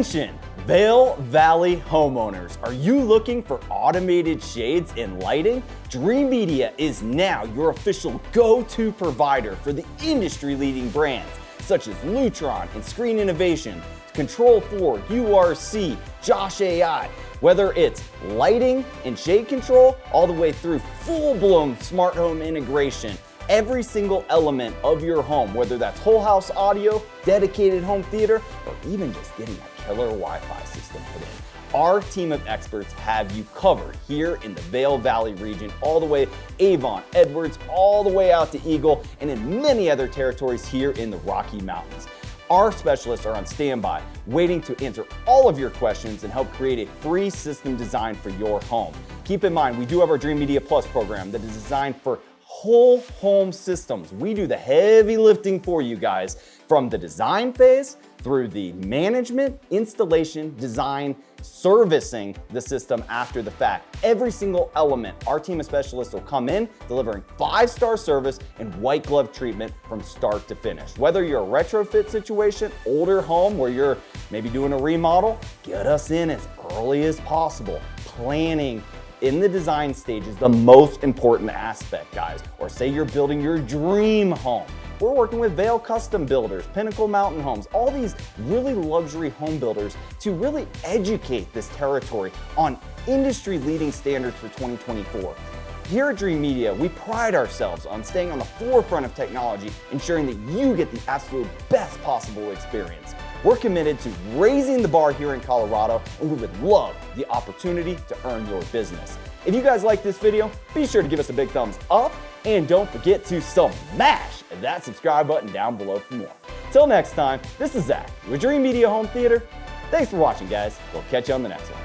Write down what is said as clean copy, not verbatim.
Attention, Vail Valley homeowners. Are you looking for automated shades and lighting? Dreamedia is now your official go-to provider for the industry-leading brands such as Lutron and Screen Innovation, Control4, URC, Josh AI. Whether it's lighting and shade control, all the way through full-blown smart home integration, every single element of your home, whether that's whole house audio, dedicated home theater, or even just getting a killer Wi-Fi system put in. Our team of experts have you covered here in the Vail Valley region, all the way Avon, Edwards, all the way out to Eagle, and in many other territories here in the Rocky Mountains. Our specialists are on standby, waiting to answer all of your questions and help create a free system design for your home. Keep in mind, we do have our Dreamedia Plus program that is designed for whole home systems. We do the heavy lifting for you guys from the design phase through the management, installation, design, servicing the system after the fact. Every single element, our team of specialists will come in delivering 5-star service and white glove treatment from start to finish. Whether you're a retrofit situation, older home where you're maybe doing a remodel, get us in as early as possible. Planning in the design stage is the most important aspect, guys. Or say you're building your dream home. We're working with Vail Custom Builders, Pinnacle Mountain Homes, all these really luxury home builders to really educate this territory on industry-leading standards for 2024. Here at Dreamedia, we pride ourselves on staying on the forefront of technology, ensuring that you get the absolute best possible experience. We're committed to raising the bar here in Colorado, and we would love the opportunity to earn your business. If you guys like this video, be sure to give us a big thumbs up, and don't forget to smash that subscribe button down below for more. Till next time, this is Zach with Dreamedia Home Theater. Thanks for watching, guys. We'll catch you on the next one.